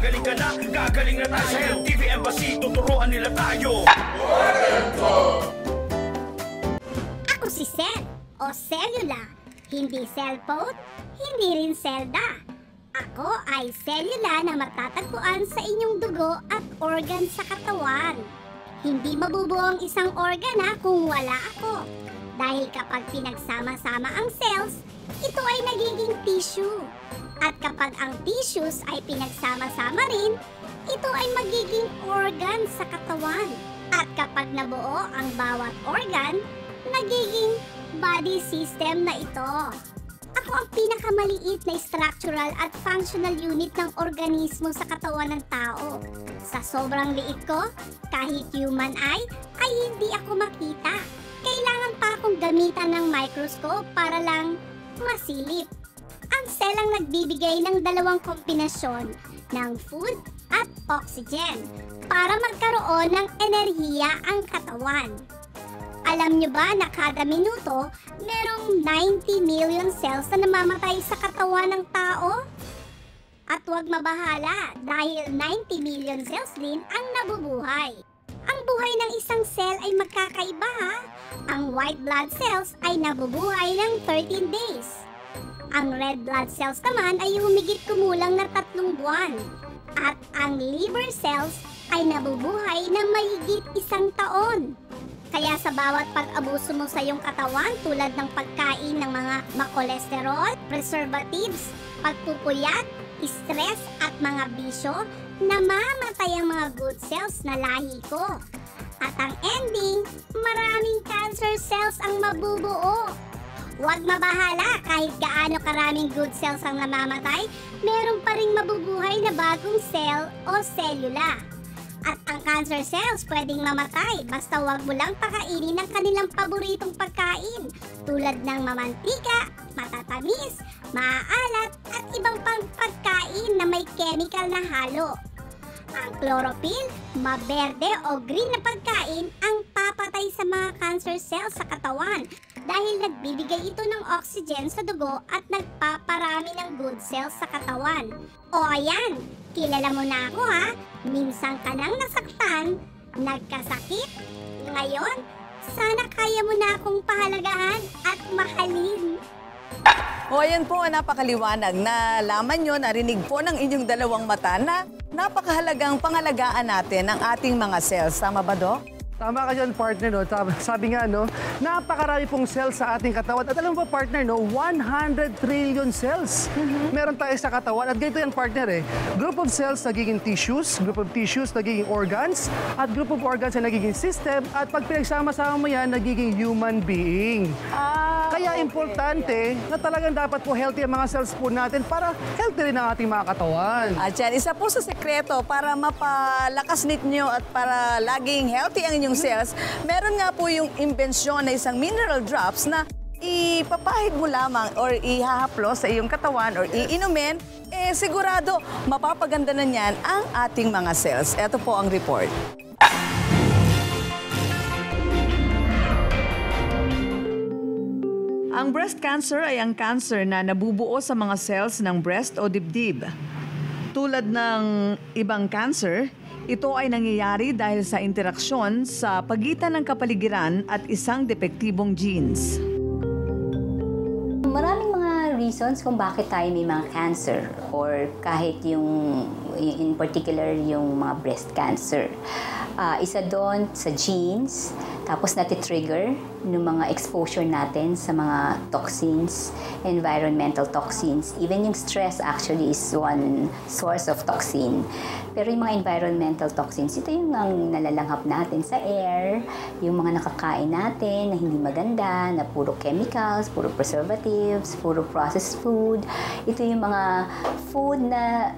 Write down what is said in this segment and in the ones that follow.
Gagaling ka na, gagaling na tayo. Sa LTV Embassy, tuturuan nila tayo. Ako si Cell o Cellula. Hindi cellphone, hindi rin Zelda. Ako ay cellula na matatagpuan sa inyong dugo at organ sa katawan. Hindi mabubuo ang isang organ kung wala ako. Dahil kapag pinagsama-sama ang cells, ito ay nagiging tissue. At kapag ang tissues ay pinagsama-sama rin, ito ay magiging organ sa katawan. At kapag nabuo ang bawat organ, nagiging body system na ito. Ako ang pinakamaliit na structural at functional unit ng organismo sa katawan ng tao. Sa sobrang liit ko, kahit human eye, ay hindi ako makita. Kailangan pa akong gamitan ng microscope para lang masilip. Ang cell ang nagbibigay ng dalawang kombinasyon ng food at oxygen para magkaroon ng enerhiya ang katawan. Alam nyo ba na kada minuto, merong 90 million cells na namamatay sa katawan ng tao? At huwag mabahala dahil 90 million cells din ang nabubuhay. Ang buhay ng isang cell ay magkakaiba Ang white blood cells ay nabubuhay ng 13 days. Ang red blood cells naman ay humigit kumulang na 3 buwan. At ang liver cells ay nabubuhay ng mahigit 1 taon. Kaya sa bawat pag-abuso mo sa iyong katawan tulad ng pagkain ng mga makolesterol, preservatives, pagpupuyat, stress at mga bisyo, namamatay ang mga good cells na lahi ko. At ang ending, maraming cancer cells ang mabubuo. Huwag mabahala kahit gaano karaming good cells ang namamatay, meron pa ring mabubuhay na bagong cell o selula. At ang cancer cells pwedeng mamatay basta huwag mo lang pakainin ang kanilang paboritong pagkain tulad ng mamantika, matatamis, maaalat at ibang pang pagkain na may chemical na halo. Ang chlorophyll, maberde o green na pagkain ang papatay sa mga cancer cells sa katawan dahil nagbibigay ito ng oxygen sa dugo at nagpaparami ng good cells sa katawan. O ayan, kilala mo na ako ha, minsan ka nang nasaktan, nagkasakit, ngayon, sana kaya mo na akong pahalagahan at mahalin. O ayan po, napakaliwanag na laman nyo, narinig po ng inyong dalawang mata na napakahalagang pangalagaan natin ang ating mga cells. Tama ba, Doc? Tama ka dyan, partner, no? Sabi nga, no, napakarami pong cells sa ating katawan. At alam mo ba, partner, no, 100 trillion cells meron tayo sa katawan. At ganito yan, partner, eh. Group of cells nagiging tissues, group of tissues nagiging organs, at group of organs na nagiging system, at pag pinagsama-sama mo yan, nagiging human being. Kaya importante na talagang dapat po healthy ang mga cells po natin para healthy rin ang ating mga katawan. At yan, isa po sa sekreto para mapalakas ninyo at para laging healthy ang inyong cells, meron nga po yung imbensyon na isang mineral drops na ipapahid mo lamang or ihahaplos sa iyong katawan or iinumin, eh sigurado mapapaganda na niyan ang ating mga cells. Ito po ang report. Ang breast cancer ay ang cancer na nabubuo sa mga cells ng breast o dibdib. Tulad ng ibang cancer, ito ay nangyayari dahil sa interaksyon sa pagitan ng kapaligiran at isang depektibong genes. Maraming mga reasons kung bakit tayo may mga cancer or kahit yung in particular yung mga breast cancer. Isa doon sa genes, tapos nati-trigger ng mga exposure natin sa mga toxins, environmental toxins. Even yung stress actually is one source of toxin. Pero yung mga environmental toxins, ito yung ang nalalanghap natin sa air, yung mga nakakain natin na hindi maganda, na puro chemicals, puro preservatives, puro processed food. Ito yung mga food na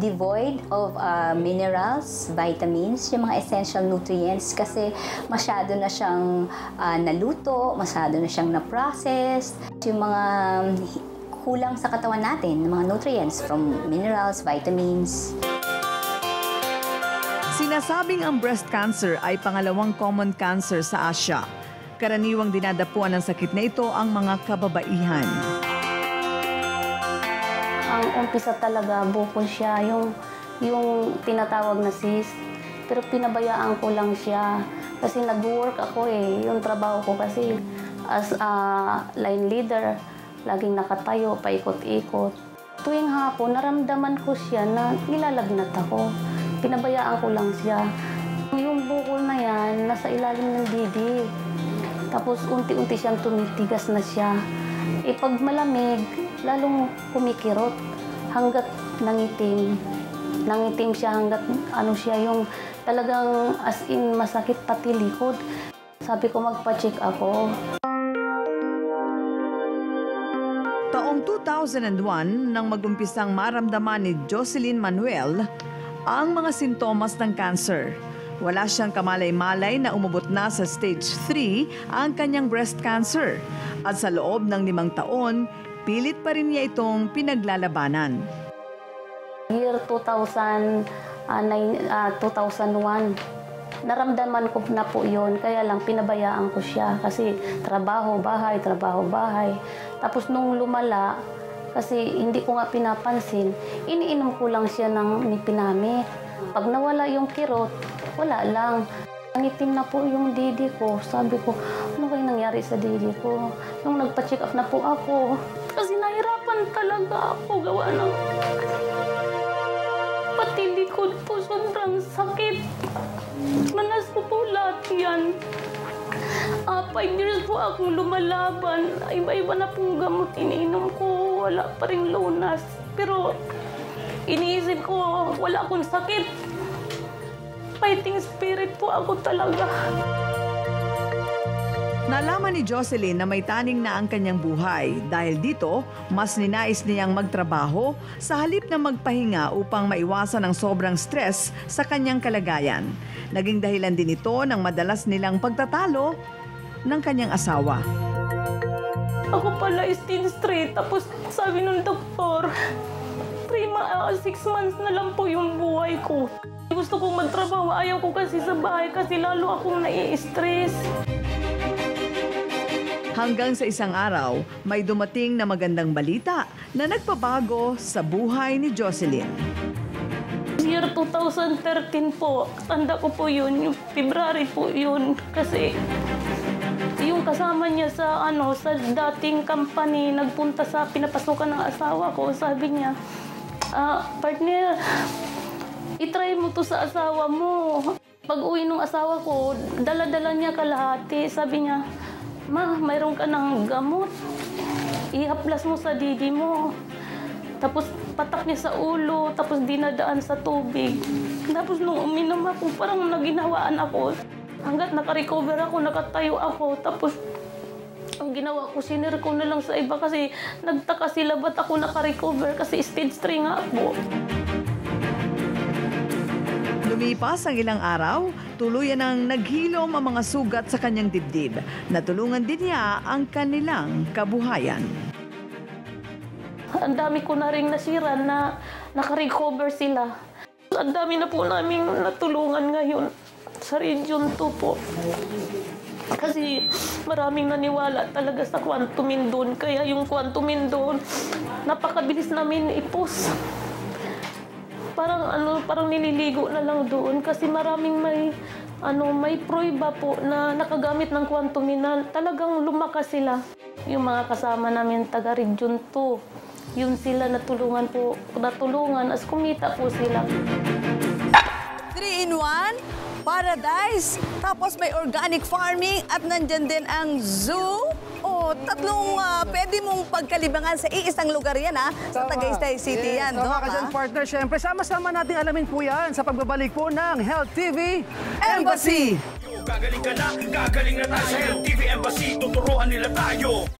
devoid of minerals, vitamins, yung mga essential nutrients kasi masyado na siyang naluto, masyado na siyang na-process. Yung mga kulang sa katawan natin, mga nutrients from minerals, vitamins. Sinasabing ang breast cancer ay pangalawang common cancer sa Asia. Karaniwang dinadapuan ng sakit na ito ang mga kababaihan. Ang umpisa talaga bukod siya yung yung tinatawag na cyst. Pero pinabayaan ko lang siya kasi nag-work ako yung trabaho ko kasi as a line leader, laging nakatayo, paikot-ikot. Tuwing hapon, naramdaman ko siya na nilalagnat ako. Pinabayaan ko lang siya. Yung bukol na yan, nasa ilalim ng didi. Tapos unti-unti siyang tumitigas na siya. Pag malamig, lalong kumikirot hanggat nangitim. Nangitim siya hanggat yung talagang as in masakit pati likod. Sabi ko magpa-check ako. Taong 2001 nang magumpisang maramdaman ni Jocelyn Manuel ang mga sintomas ng cancer. Wala siyang kamalay-malay na umabot na sa stage 3 ang kanyang breast cancer. At sa loob ng 5 taon, pilit pa rin niya itong pinaglalabanan. Year 2001, naramdaman ko na po yun, kaya lang pinabayaan ko siya kasi trabaho, bahay. Tapos nung lumala, kasi hindi ko nga pinapansin, iniinom ko lang siya ng nipinami. Pag nawala yung kirot, wala lang. Nangitim na po yung didi ko. Sabi ko, ano kayo nangyari sa didi ko? Nung nagpa-check up na po ako, kasi nahirapan talaga ako gawa ng pati likod po, sobrang sakit. Manas ko po lahat yan. 5 years po akong lumalaban. Iba-iba na pong gamot iniinom ko. Wala pa rin lunas. Pero iniisip ko, wala akong sakit. Fighting spirit po ako talaga. Nalaman ni Jocelyn na may taning na ang kanyang buhay. Dahil dito, mas ninais niyang magtrabaho sa halip na magpahinga upang maiwasan ang sobrang stress sa kanyang kalagayan. Naging dahilan din ito ng madalas nilang pagtatalo ng kanyang asawa. Ako pala is teen straight. Tapos sabi ng doktor, 6 months na lang po yung buhay ko. Gusto kong magtrabaho. Ayaw ko kasi sa bahay kasi lalo akong nai-stress. Hanggang sa isang araw, may dumating na magandang balita na nagpabago sa buhay ni Jocelyn. Year 2013 po, tanda ko po yun, yung February po yun. Kasi yung kasama niya sa dating company, nagpunta sa pinapasukan ng asawa ko, sabi niya, partner, itry mo to sa asawa mo. Pag uwi ng asawa ko, dala-dala niya kalahati. Sabi niya, ma, mayroon ka ng gamot. Ihaplas mo sa didi mo. Tapos patak niya sa ulo, tapos dinadaan sa tubig. Tapos nung uminom ako, parang naginawaan ako. Hanggat nakarecover ako, nakatayo ako. Tapos ang ginawa ko, sinir ko na lang sa iba kasi nagtaka sila ba't ako nakarecover kasi stage 3 nga po. Lumipas ang ilang araw, tuluyan ang naghilom ang mga sugat sa kanyang dibdib. Natulungan din niya ang kanilang kabuhayan. Ang dami ko na rin nasira na nakarecover sila. Ang dami na po namin natulungan ngayon sa Region 2 po. Kasi maraming naniwala talaga sa Quantum Indon. Kaya yung Quantum Indon, napakabilis namin ipos. Parang nililigo na lang doon kasi maraming may prueba po na nakagamit ng Quantum Indon. Talagang lumakas sila. Yung mga kasama namin taga Region 2, yun sila natulungan as kumita po sila. 3-in-1, paradise, tapos may organic farming at nandyan din ang zoo. Tatlong pwede mong pagkalibangan sa iisang lugar yan, sa Tagaytay City yan. Tama ka dyan, partner. Siyempre, sama-sama natin alamin po yan sa pagbabalik po ng Health TV Embassy. Gagaling ka na, gagaling na tayo sa Health TV Embassy. Tuturuan nila tayo.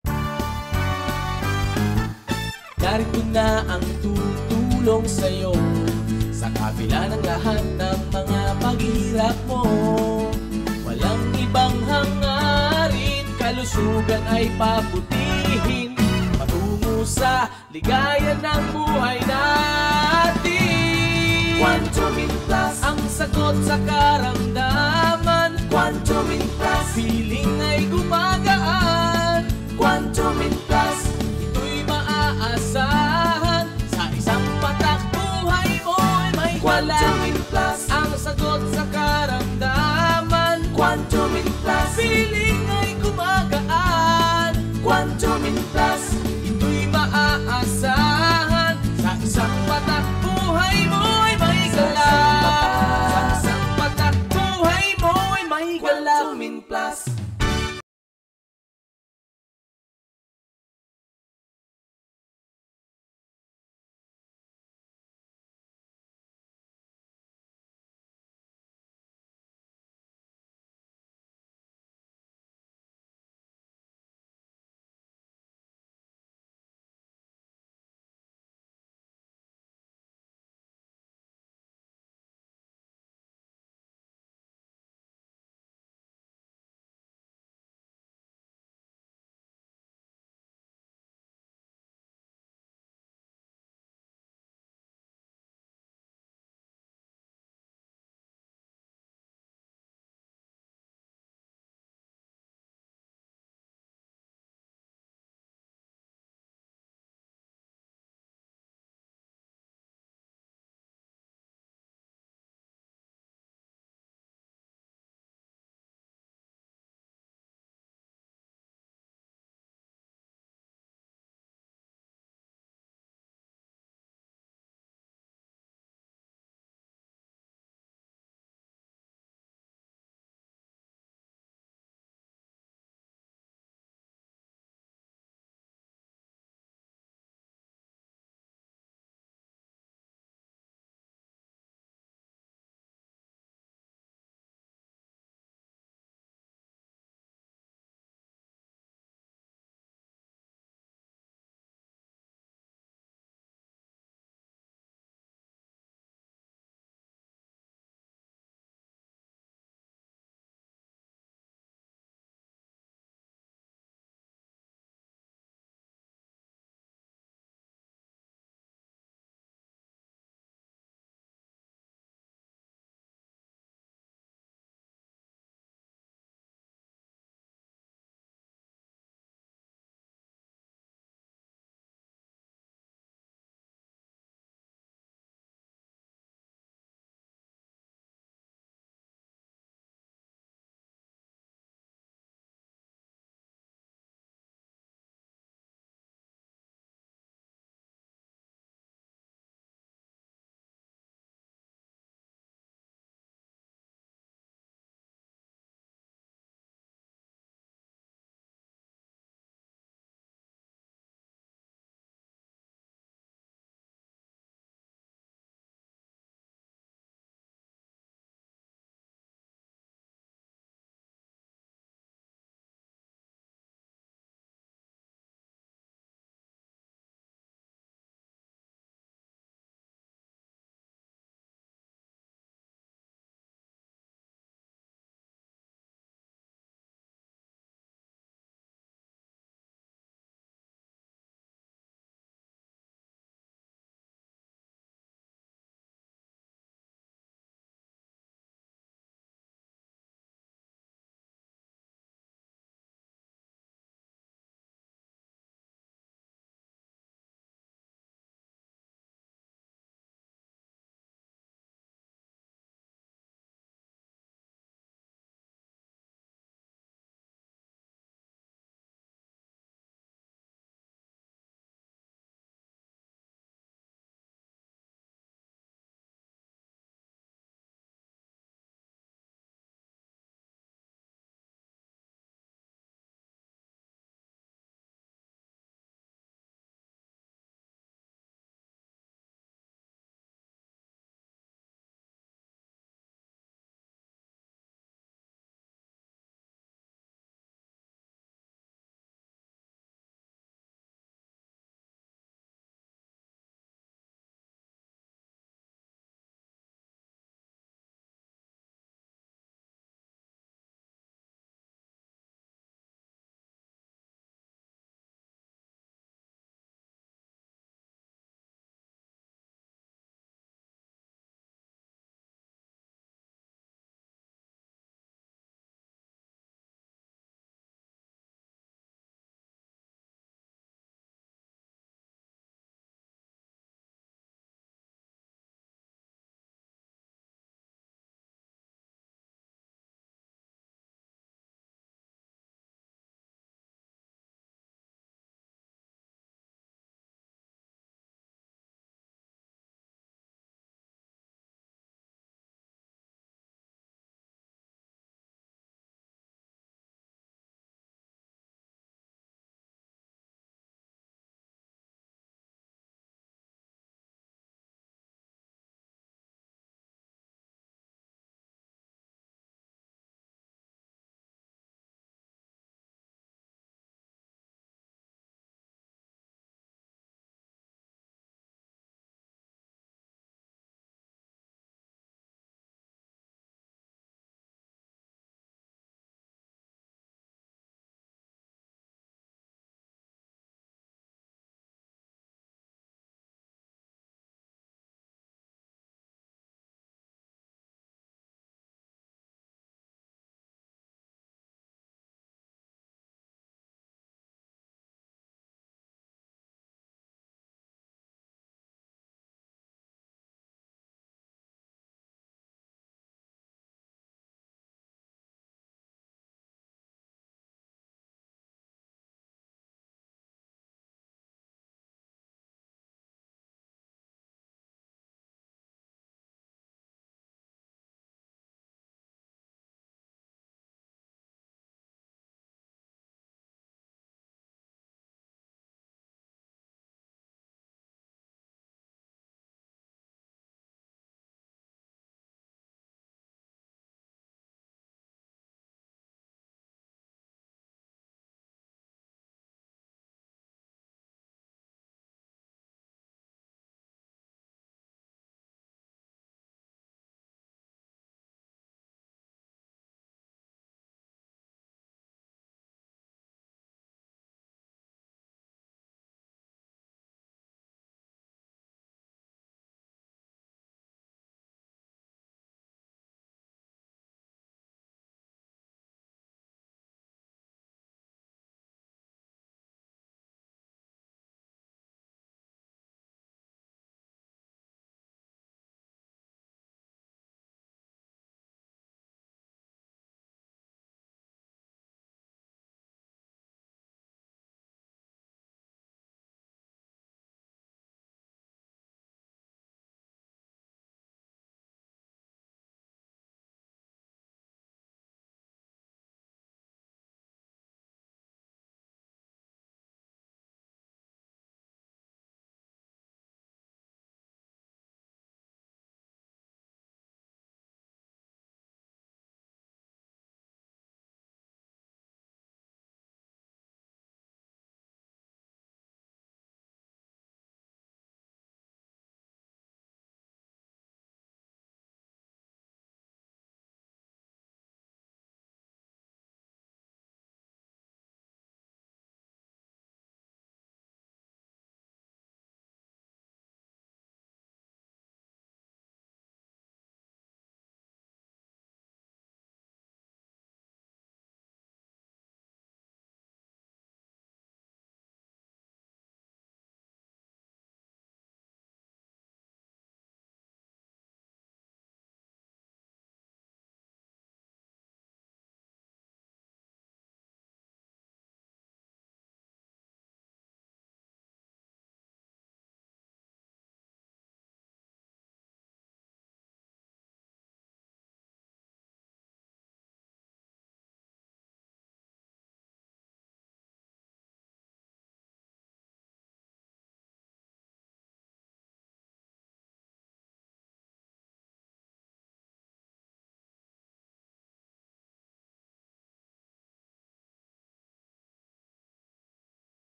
Narito na ang tutulong sa'yo sa kabila ng lahat ng mga paghihirap mo. Walang ibang hangarin, kalusugan ay paputihin patungo sa ligaya ng buhay natin. Quantum Plus ang sagot sa karamdaman. Quantum Plus, feeling ay gumagaan. Quantum Plus, ito'y maaasahan. Sa isang patak buhay mo ay may Wala